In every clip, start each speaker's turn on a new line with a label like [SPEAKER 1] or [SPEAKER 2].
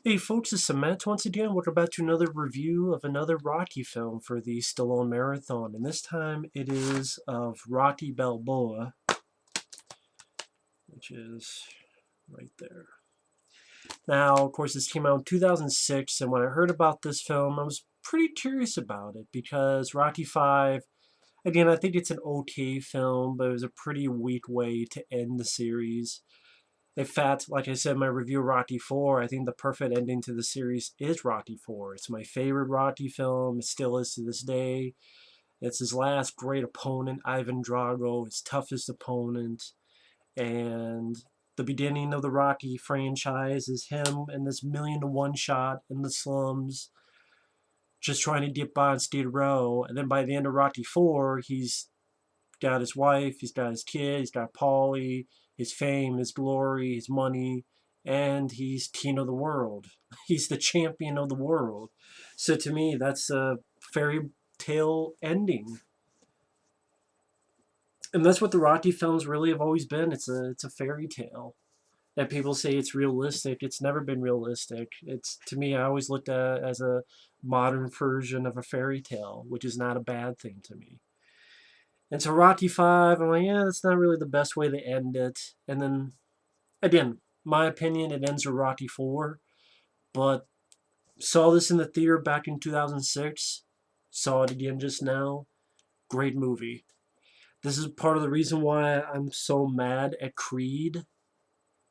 [SPEAKER 1] Hey folks, it's Matt once again. Welcome back to another review of another Rocky film for the Stallone Marathon. And this time it is of Rocky Balboa, which is right there. Now, of course, this came out in 2006, and when I heard about this film, I was pretty curious about it because Rocky 5, again, I think it's an okay film, but it was a pretty weak way to end the series. In fact, like I said in my review of Rocky 4, I think the perfect ending to the series is Rocky 4. It's my favorite Rocky film. It still is to this day. It's his last great opponent, Ivan Drago, his toughest opponent. And the beginning of the Rocky franchise is him in this 1,000,000 to 1 shot in the slums, just trying to get by on Skid Row. And then by the end of Rocky 4, he's got his wife, he's got his kid, he's got Paulie, his fame, his glory, his money, and he's king of the world. He's the champion of the world. So to me, that's a fairy tale ending. And that's what the Rocky films really have always been. It's a fairy tale. That people say it's realistic. It's never been realistic. It's, to me, I always looked at it as a modern version of a fairy tale, which is not a bad thing to me. And so Rocky 5, I'm like, yeah, that's not really the best way to end it. And then, again, my opinion, it ends with Rocky 4. But saw this in the theater back in 2006. Saw it again just now. Great movie. This is part of the reason why I'm so mad at Creed.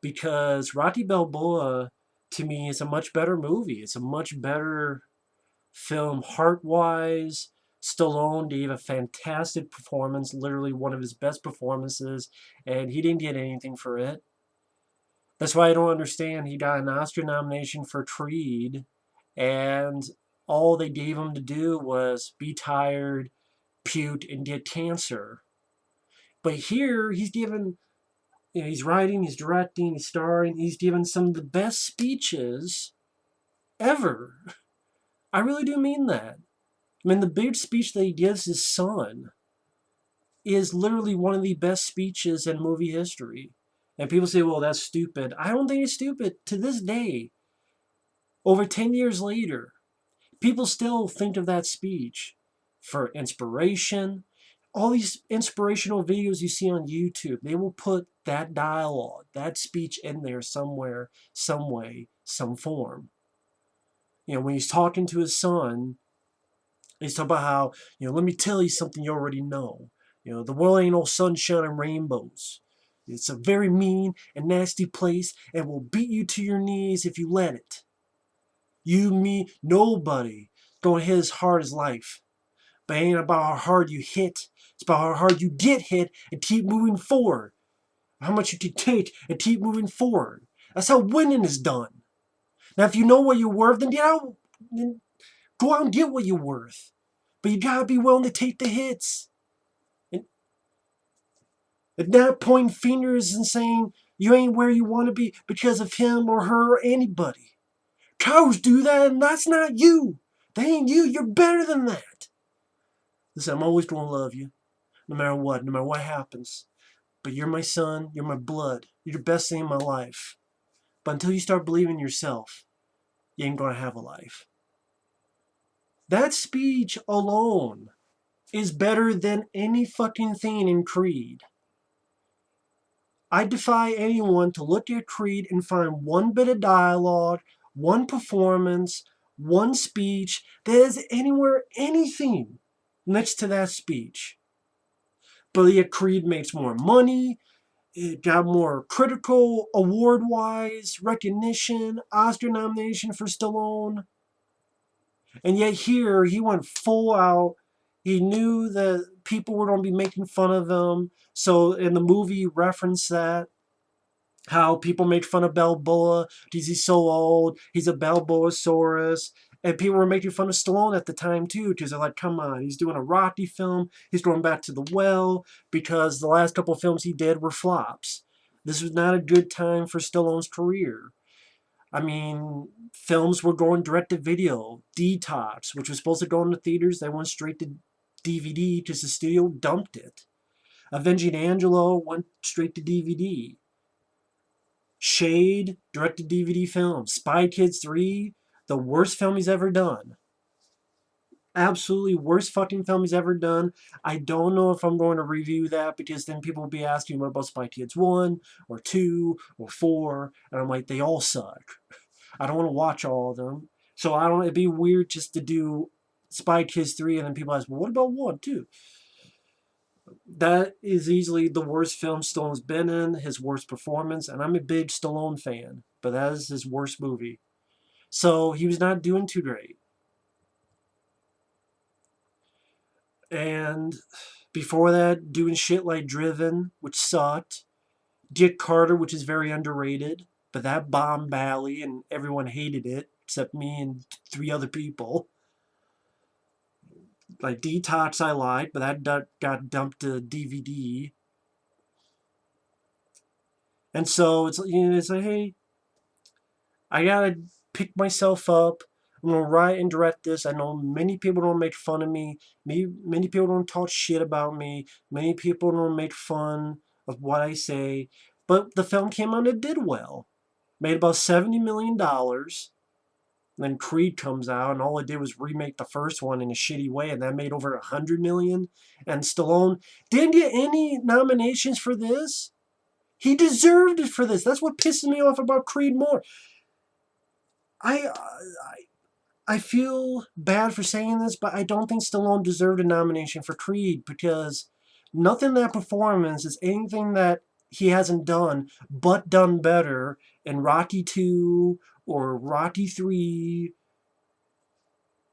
[SPEAKER 1] Because Rocky Balboa, to me, is a much better movie. It's a much better film heart-wise. Stallone gave a fantastic performance, literally one of his best performances, and he didn't get anything for it. That's why I don't understand. He got an Oscar nomination for Creed, and all they gave him to do was be tired, puke, and get cancer. But here, he's given, he's writing, he's directing, he's starring, he's given some of the best speeches ever. I really do mean that. I mean, the big speech that he gives his son is literally one of the best speeches in movie history. And people say, well, that's stupid. I don't think it's stupid. To this day, over 10 years later, people still think of that speech for inspiration. All these inspirational videos you see on YouTube, they will put that dialogue, that speech in there somewhere, some way, some form. When he's talking to his son, he's talking about how, let me tell you something you already know. The world ain't all sunshine and rainbows. It's a very mean and nasty place and will beat you to your knees if you let it. You, me, nobody gonna hit as hard as life. But it ain't about how hard you hit. It's about how hard you get hit and keep moving forward. How much you can take and keep moving forward. That's how winning is done. Now, if you know what you're worth, then go out and get what you're worth. But you gotta be willing to take the hits. And not pointing fingers and saying you ain't where you want to be because of him or her or anybody. Cows do that, and that's not you. They ain't you. You're better than that. Listen, I'm always gonna love you, no matter what happens. But you're my son. You're my blood. You're the best thing in my life. But until you start believing in yourself, you ain't gonna have a life. That speech alone is better than any fucking thing in Creed. I defy anyone to look at Creed and find one bit of dialogue, one performance, one speech that is anywhere anything next to that speech. But yet Creed makes more money, it got more critical, award-wise, recognition, Oscar nomination for Stallone. And yet here, he went full out. He knew that people were going to be making fun of him. So in the movie, referenced that. How people make fun of Balboa because he's so old. He's a Balboasaurus. And people were making fun of Stallone at the time, too, because they're like, come on, he's doing a Rocky film. He's going back to the well because the last couple of films he did were flops. This was not a good time for Stallone's career. I mean, films were going direct to video. Detox, which was supposed to go into theaters, they went straight to DVD because the studio dumped it. Avenging Angelo went straight to DVD. Shade, direct-to-DVD film. Spy Kids 3, the worst film he's ever done. Absolutely worst fucking film he's ever done. I don't know if I'm going to review that because then people will be asking what about Spy Kids 1 or 2 or 4, and I'm like, they all suck. I don't want to watch all of them. So I don't. It'd be weird just to do Spy Kids 3 and then people ask, well, what about 1, 2? That is easily the worst film Stallone's been in, his worst performance, and I'm a big Stallone fan, but that is his worst movie. So he was not doing too great. And before that, doing shit like Driven, which sucked. Dick Carter, which is very underrated, but that bombed badly and everyone hated it, except me and 3 other people. Like Detox I liked, but that got dumped to DVD. And so it's, it's like, hey, I gotta pick myself up. I'm gonna write and direct this. I know many people don't make fun of me. Many people don't talk shit about me. Many people don't make fun of what I say. But the film came out and it did well. Made about $70 million. Then Creed comes out and all it did was remake the first one in a shitty way, and that made over $100 million. And Stallone didn't get any nominations for this. He deserved it for this. That's what pisses me off about Creed more. I feel bad for saying this, but I don't think Stallone deserved a nomination for Creed because nothing in that performance is anything that he hasn't done, but done better in Rocky 2 or Rocky 3.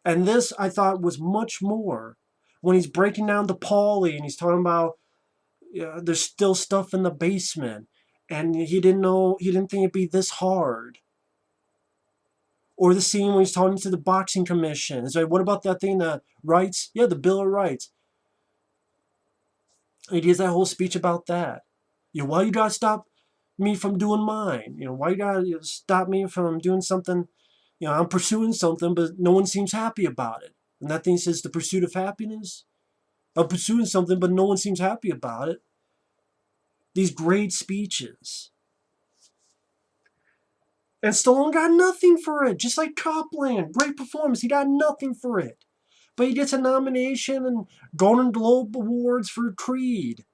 [SPEAKER 1] And this, I thought, was much more. When he's breaking down to Paulie and he's talking about there's still stuff in the basement, and he didn't think it'd be this hard. Or the scene when he's talking to the boxing commission. It's like, what about that thing, the rights? Yeah, the Bill of Rights. And he gives that whole speech about that. Why you gotta stop me from doing mine? Why you gotta stop me from doing something? I'm pursuing something, but no one seems happy about it. And that thing says the pursuit of happiness. I'm pursuing something, but no one seems happy about it. These great speeches. And Stallone got nothing for it, just like Copland. Great performance. He got nothing for it. But he gets a nomination and Golden Globe Awards for Creed.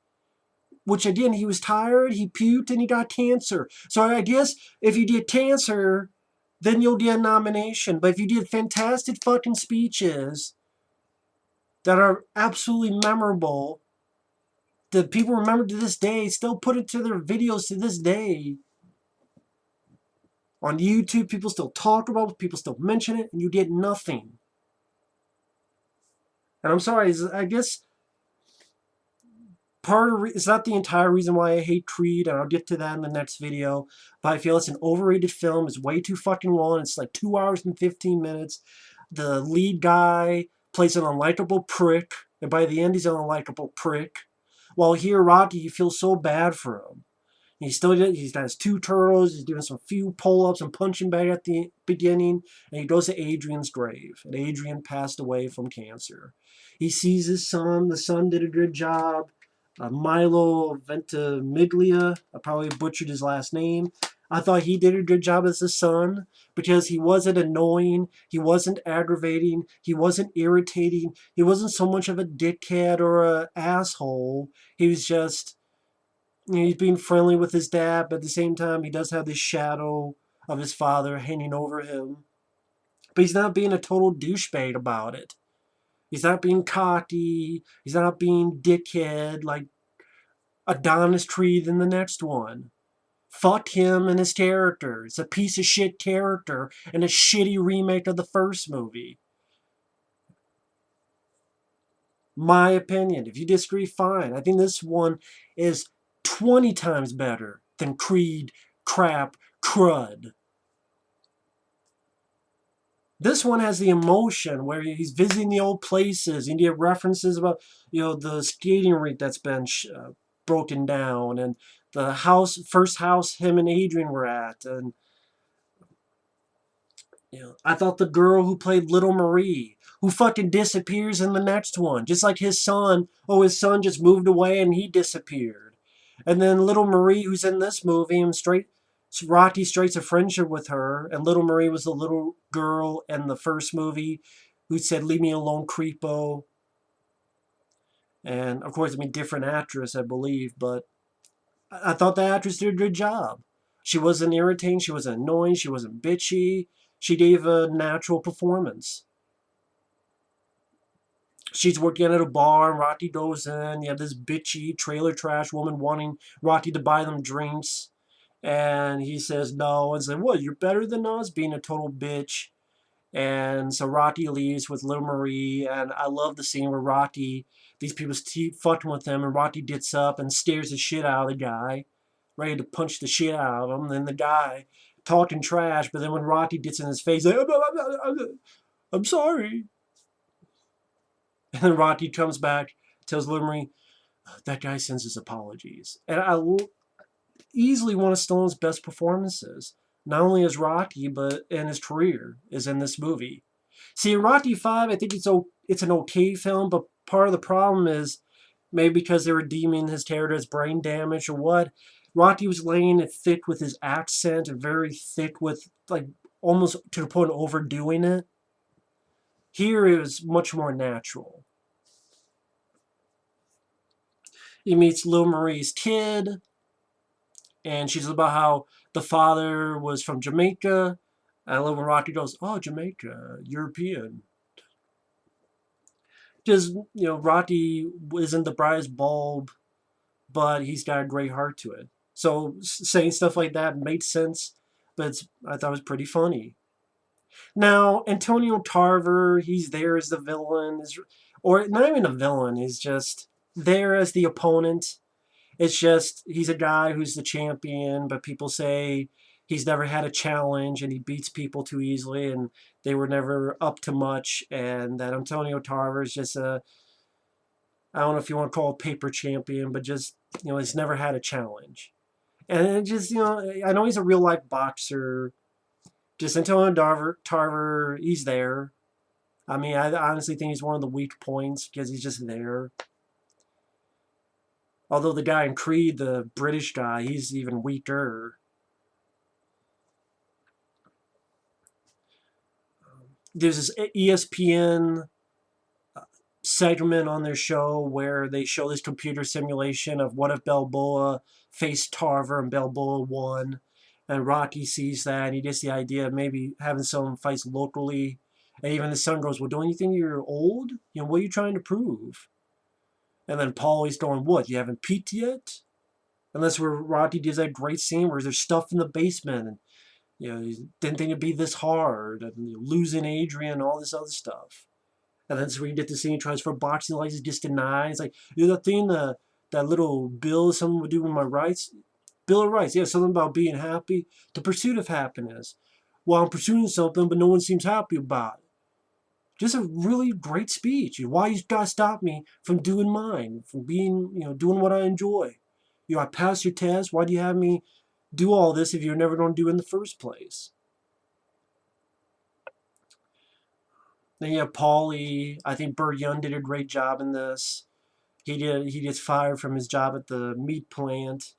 [SPEAKER 1] Which, again, he was tired, he puked, and he got cancer. So I guess if you did cancer, then you'll get a nomination. But if you did fantastic fucking speeches that are absolutely memorable, that people remember to this day, still put it to their videos to this day, on YouTube, people still talk about it, people still mention it, and you get nothing. And I'm sorry, I guess it's not the entire reason why I hate Creed, and I'll get to that in the next video, but I feel it's an overrated film. It's way too fucking long. It's like 2 hours and 15 minutes. The lead guy plays an unlikable prick, and by the end, he's an unlikable prick. While here, Rocky, you feel so bad for him. He's got his 2 turtles, he's doing some few pull-ups and punching bag at the beginning, and he goes to Adrian's grave. And Adrian passed away from cancer. He sees his son, the son did a good job. Milo Ventimiglia, I probably butchered his last name. I thought he did a good job as a son because he wasn't annoying, he wasn't aggravating, he wasn't irritating, he wasn't so much of a dickhead or an asshole. He was just, he's being friendly with his dad, but at the same time, he does have this shadow of his father hanging over him. But he's not being a total douchebag about it. He's not being cocky. He's not being dickhead like Adonis Creed in the next one. Fuck him and his character. It's a piece of shit character and a shitty remake of the first movie. My opinion. If you disagree, fine. I think this one is 20 times better than Creed crap crud. This one has the emotion where he's visiting the old places and you get references about, the skating rink that's been broken down and the first house him and Adrian were at. And, I thought the girl who played Little Marie, who fucking disappears in the next one, just like his son. Oh, his son just moved away and he disappeared. And then Little Marie, who's in this movie, and straight Rocky strikes a friendship with her, and Little Marie was the little girl in the first movie who said, "Leave me alone, creepo." And of course, I mean, different actress, I believe, but I thought the actress did a good job. She wasn't irritating, she wasn't annoying, she wasn't bitchy. She gave a natural performance. She's working at a bar, and Rocky goes in. You have this bitchy trailer trash woman wanting Rocky to buy them drinks. And he says no, and says, "What, you're better than us?" Being a total bitch. And so Rocky leaves with Little Marie, and I love the scene where Rocky, these people keep fucking with him, and Rocky gets up and stares the shit out of the guy, ready to punch the shit out of him. And then the guy talking trash, but then when Rocky gets in his face, like, "I'm sorry." And then Rocky comes back, tells Little Marie, "That guy sends his apologies." And easily one of Stallone's best performances, not only as Rocky, but in his career, is in this movie. See, in Rocky 5, I think it's an okay film, but part of the problem is maybe because they were deeming his character as brain damage or what. Rocky was laying it thick with his accent and very thick with, like, almost to the point of overdoing it. Here it was much more natural. He meets Lil Marie's kid, and she's about how the father was from Jamaica. I love when Rocky goes, "Oh, Jamaica, European." Just, Rocky isn't the brightest bulb, but he's got a great heart to it. So saying stuff like that made sense, but I thought it was pretty funny. Now, Antonio Tarver, he's there as the villain, or not even a villain, he's just there as the opponent. It's just he's a guy who's the champion, but people say he's never had a challenge and he beats people too easily and they were never up to much. And that Antonio Tarver is just I don't know if you want to call it paper champion, but just, he's never had a challenge. And it just, I know he's a real life boxer. Just Antonio Tarver, he's there. I mean, I honestly think he's one of the weak points because he's just there. Although the guy in Creed, the British guy, he's even weaker. There's this ESPN segment on their show where they show this computer simulation of what if Balboa faced Tarver and Balboa won. And Rocky sees that and he gets the idea of maybe having someone fights locally. And even the son goes, "Well, don't you think you're old? What are you trying to prove?" And then Paulie's going, "What, you haven't peaked yet?" And that's where Rocky does that great scene where there's stuff in the basement and he didn't think it'd be this hard, and losing Adrian, all this other stuff. And that's where you get to see he tries for a boxing license, just denies. Like, that thing, that little bill someone would do with my rights. Bill of Rights, yeah, something about being happy. The pursuit of happiness. Well, I'm pursuing something, but no one seems happy about it. Just a really great speech. Why you gotta stop me from doing mine, from being, doing what I enjoy? I passed your test. Why do you have me do all this if you're never going to do it in the first place? Then you have Paulie. I think Burt Young did a great job in this. He gets fired from his job at the meat plant,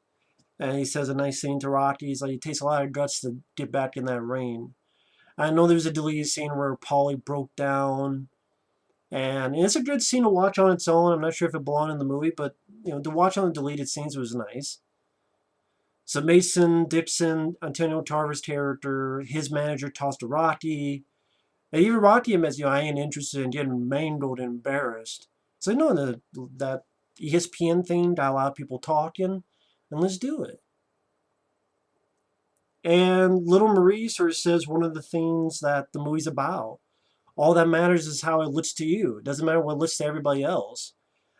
[SPEAKER 1] and he says a nice thing to Rocky. He's like, "It takes a lot of guts to get back in that ring." I know there's a deleted scene where Paulie broke down, and it's a good scene to watch on its own. I'm not sure if it belonged in the movie, but to watch on the deleted scenes was nice. So Mason Dixon, Antonio Tarver's character, his manager tossed to Rocky. And even Rocky admits, "I ain't interested in getting mangled and embarrassed." So that ESPN thing got a lot of people talking, and let's do it. And Little Marie sort of says one of the things that the movie's about. All that matters is how it looks to you. It doesn't matter what it looks to everybody else.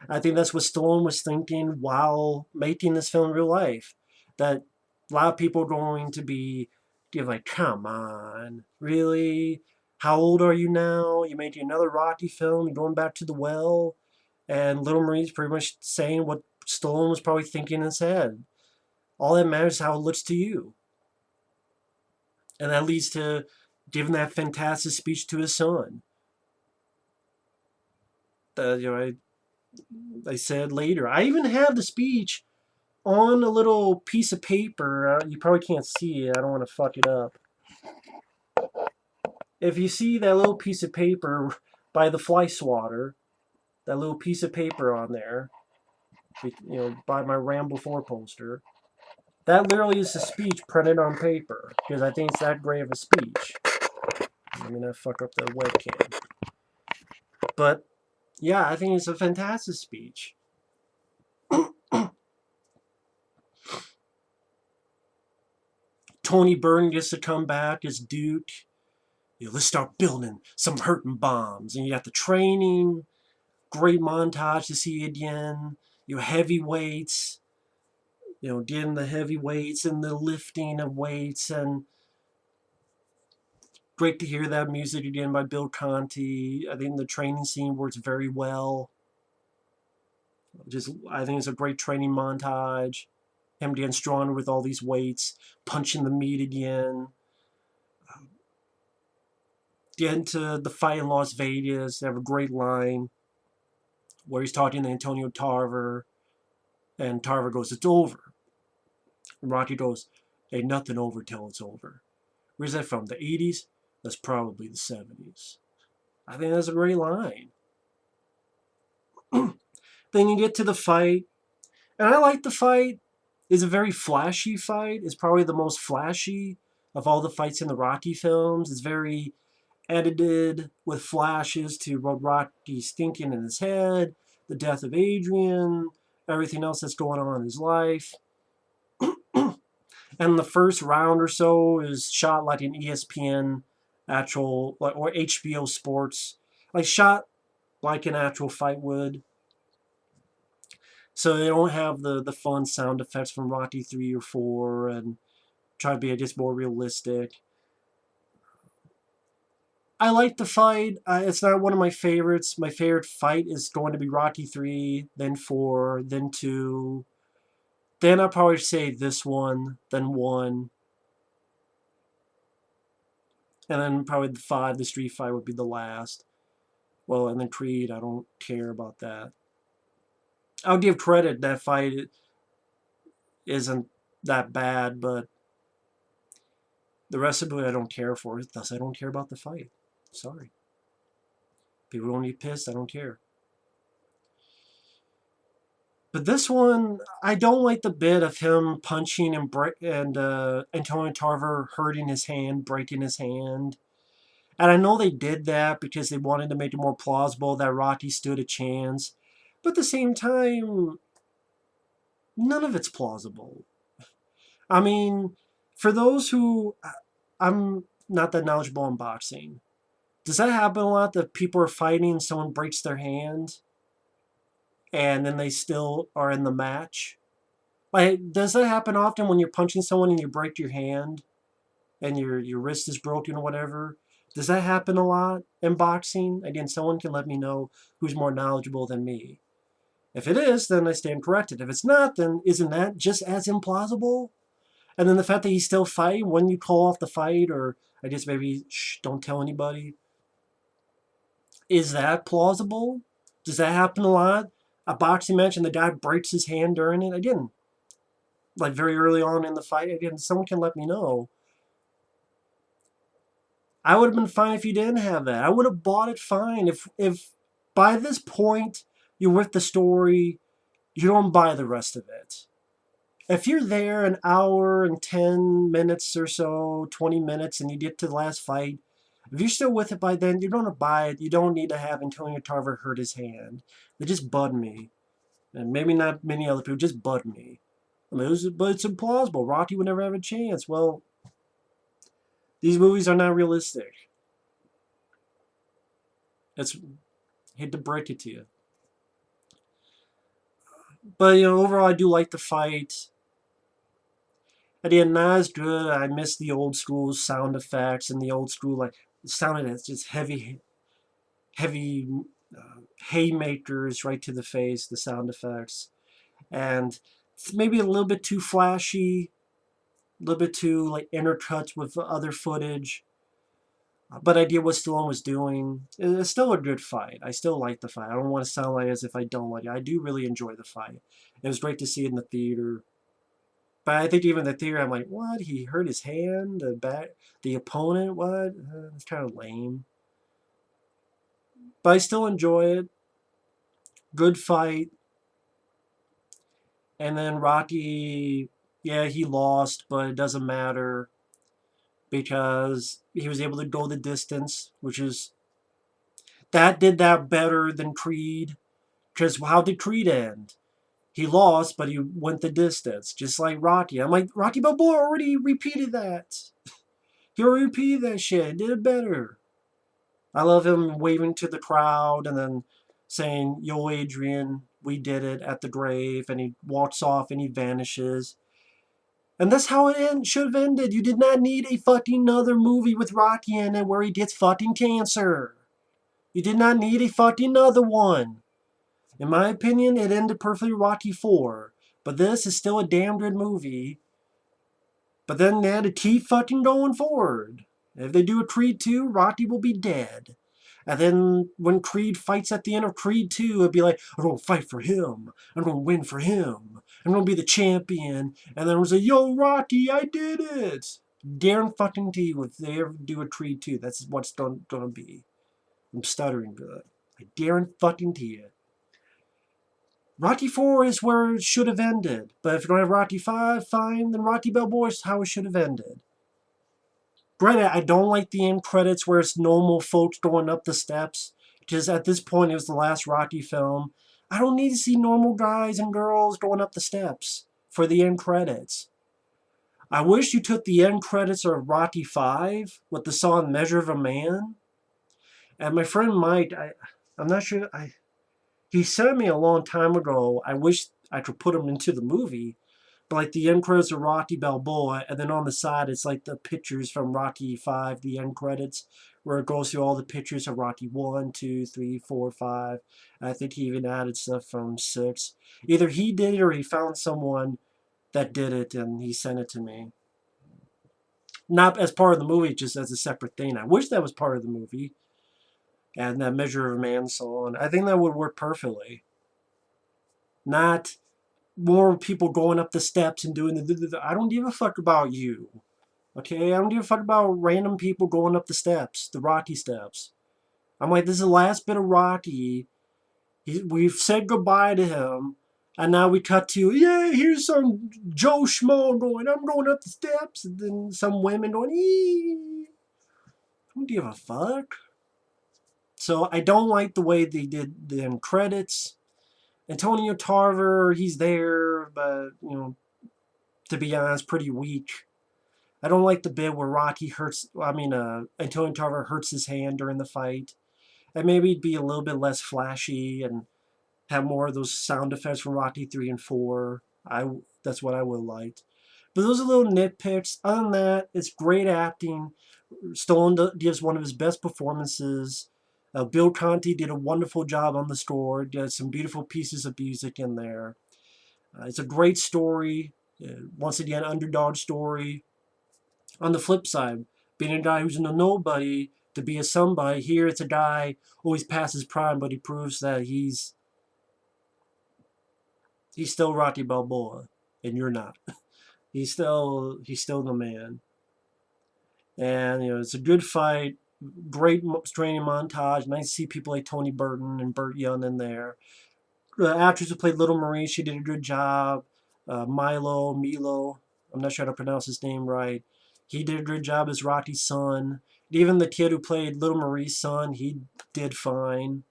[SPEAKER 1] I think that's what Stallone was thinking while making this film in real life. That a lot of people are going to be like, "Come on, really? How old are you now? You're making another Rocky film. You're going back to the well." And Little Marie's pretty much saying what Stallone was probably thinking in his head. All that matters is how it looks to you. And that leads to giving that fantastic speech to his son. I said later. I even have the speech on a little piece of paper, you probably can't see it. I don't want to fuck it up. If you see that little piece of paper by the fly swatter, that little piece of paper on there, by my Ramble 4 poster, that literally is a speech printed on paper because I think it's that great of a speech. Let me not fuck up the webcam. But yeah, I think it's a fantastic speech. Tony Byrne gets to come back as Duke. Let's start building some hurting bombs. And you got the training, great montage to see again. Heavyweights, getting the heavyweights and the lifting of weights. And great to hear that music again by Bill Conti. I think the training scene works very well. I think it's a great training montage. Him getting stronger with all these weights, punching the meat again. Getting to the fight in Las Vegas, they have a great line where he's talking to Antonio Tarver, and Tarver goes, "It's over." And Rocky goes, "Ain't nothing over till it's over." Where's that from? The 80s? That's probably the 70s. I think that's a great line. Then you get to the fight, and I like the fight. It's a very flashy fight. It's probably the most flashy of all the fights in the Rocky films. It's very edited with flashes to what Rocky's thinking in his head, the death of Adrian, everything else that's going on in his life. And the first round or so is shot like an ESPN actual, or HBO Sports, like shot like an actual fight would. So they don't have the fun sound effects from Rocky 3 or 4 and try to be just more realistic. I like the fight. It's not one of my favorites. My favorite fight is going to be Rocky 3, then 4, then 2. Then I'll probably say this one, then 1. And then probably the 5, the street fight would be the last. Well, and then Creed, I don't care about that. I'll give credit, that fight isn't that bad, but the rest of it I don't care for. Thus, I don't care about the fight. Sorry. People don't get pissed, I don't care. But this one, I don't like the bit of him punching and Antonio Tarver hurting his hand, breaking his hand. And I know they did that because they wanted to make it more plausible that Rocky stood a chance. But at the same time, none of it's plausible. I mean, for those who, I'm not that knowledgeable in boxing. Does that happen a lot that people are fighting and someone breaks their hand and then they still are in the match? Like, does that happen often when you're punching someone and you break your hand and your wrist is broken or whatever? Does that happen a lot in boxing? Again, someone can let me know who's more knowledgeable than me. If it is, then I stand corrected. If it's not, then isn't that just as implausible? And then the fact that he's still fighting when you call off the fight, or I guess maybe don't tell anybody. Is that plausible? Does that happen a lot? A boxing match and the guy breaks his hand during it? Again, like very early on in the fight. Again, someone can let me know. I would have been fine if you didn't have that. I would have bought it fine. If by this point you're with the story, you don't buy the rest of it. If you're there an hour and 10 minutes or so, 20 minutes, and you get to the last fight, if you're still with it by then, you're going to buy it. You don't need to have Antonio Tarver hurt his hand. They just bud me. And maybe not many other people, just bud me. I mean, but it's implausible. Rocky would never have a chance. Well, these movies are not realistic. It's hate to break it to you. But overall, I do like the fight. Again, not as good. I miss the old school sound effects and the old school like sounded as just heavy haymakers right to the face. The sound effects and maybe a little bit too flashy, a little bit too like intercuts with other footage. But I get what Stallone was doing. It's still a good fight. I still like the fight. I don't want to sound like as if I don't like it. I do really enjoy the fight. It was great to see it in the theater. But I think even the theory, I'm like, what? He hurt his hand? The opponent? What? It's kind of lame. But I still enjoy it. Good fight. And then Rocky, yeah, he lost, but it doesn't matter because he was able to go the distance, which is that did that better than Creed. Because how did Creed end? He lost, but he went the distance, just like Rocky. I'm like, Rocky Balboa already repeated that. He already repeated that shit. Did it better. I love him waving to the crowd and then saying, "Yo, Adrian, we did it," at the grave, and he walks off and he vanishes. And that's how it should have ended. You did not need a fucking other movie with Rocky in it where he gets fucking cancer. You did not need a fucking other one. In my opinion, it ended perfectly Rocky 4. But this is still a damn good movie. But then they had to keep fucking going forward. If they do a Creed 2, Rocky will be dead. And then when Creed fights at the end of Creed 2, it'll be like, I'm going to fight for him. I'm going to win for him. I'm going to be the champion. And then we'll say, yo, Rocky, I did it. Darren fucking T, if they ever do a Creed 2, that's what's going to be. I'm stuttering good. I Darren fucking T it. Rocky 4 is where it should have ended. But if you're going to have Rocky 5, fine, then Rocky Balboa is how it should have ended. Granted, I don't like the end credits where it's normal folks going up the steps. Because at this point, it was the last Rocky film. I don't need to see normal guys and girls going up the steps for the end credits. I wish you took the end credits of Rocky 5 with the song Measure of a Man. And my friend Mike, I'm not sure, he sent me a long time ago. I wish I could put him into the movie. But like the end credits of Rocky Balboa, and then on the side it's like the pictures from Rocky 5, the end credits, where it goes through all the pictures of Rocky 1, 2, 3, 4, 5. And I think he even added stuff from 6. Either he did it or he found someone that did it and he sent it to me. Not as part of the movie, just as a separate thing. I wish that was part of the movie. And that Measure of a Man song. I think that would work perfectly. Not more people going up the steps and doing the I don't give a fuck about you. Okay? I don't give a fuck about random people going up the steps, the Rocky steps. I'm like, this is the last bit of Rocky. We've said goodbye to him. And now we cut to, yeah, here's some Joe Schmo going, I'm going up the steps. And then some women going, I don't give a fuck. So I don't like the way they did the end credits. Antonio Tarver, he's there, but, to be honest, pretty weak. I don't like the bit where Antonio Tarver hurts his hand during the fight. And maybe it'd be a little bit less flashy and have more of those sound effects from Rocky 3 and 4. That's what I would have liked. But those are little nitpicks. Other than that, it's great acting. Stallone gives one of his best performances. Bill Conti did a wonderful job on the score. Did some beautiful pieces of music in there. It's a great story. Once again, underdog story. On the flip side, being a guy who's a nobody to be a somebody, here it's a guy always past his prime, but he proves that he's still Rocky Balboa, and you're not. He's still the man. And it's a good fight, great training montage. Nice to see people like Tony Burton and Burt Young in there. The actress who played Little Marie, she did a good job. Milo, I'm not sure how to pronounce his name right. He did a good job as Rocky's son. Even the kid who played Little Marie's son, he did fine.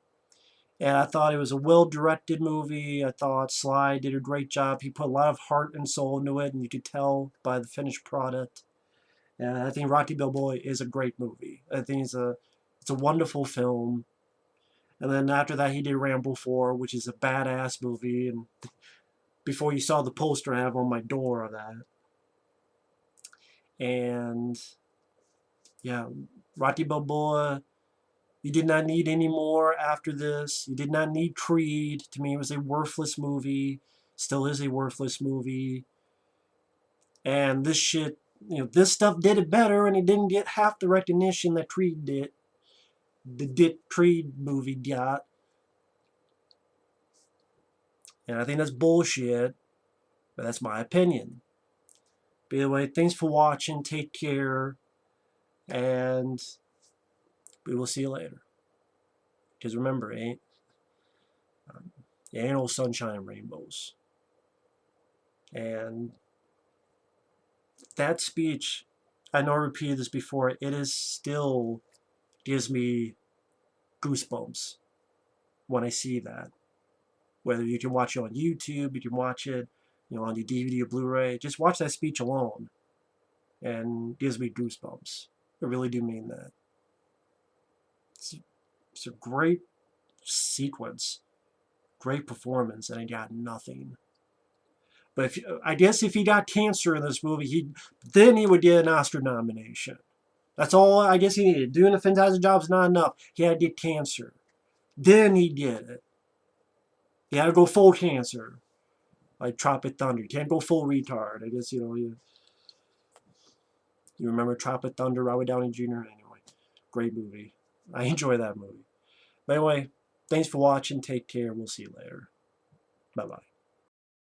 [SPEAKER 1] And I thought it was a well-directed movie. I thought Sly did a great job. He put a lot of heart and soul into it, and you could tell by the finished product. And I think Rocky Balboa is a great movie. I think it's a wonderful film. And then after that, he did Rambo 4, which is a badass movie. And before you saw the poster I have on my door of that. And yeah, Rocky Balboa, you did not need any more after this. You did not need Creed. To me, it was a worthless movie. Still is a worthless movie. And this shit, this stuff did it better, and it didn't get half the recognition that Creed did. The Dick Creed movie got. And I think that's bullshit, but that's my opinion. By the way, thanks for watching. Take care. And we will see you later. Because remember, it ain't no sunshine and rainbows. And that speech, I know I repeated this before, it is still gives me goosebumps when I see that. Whether you can watch it on YouTube, you can watch it, on your DVD or Blu-ray, just watch that speech alone, and it gives me goosebumps. I really do mean that. It's a great sequence, great performance, and I got nothing. But I guess if he got cancer in this movie, then he would get an Oscar nomination. That's all I guess he needed. Doing a fantastic job is not enough. He had to get cancer. Then he'd get it. He had to go full cancer. Like Tropic Thunder. You can't go full retard. I guess, you remember Tropic Thunder, Robert Downey Jr.? Anyway, great movie. I enjoy that movie. But anyway, thanks for watching. Take care. We'll see you later. Bye-bye.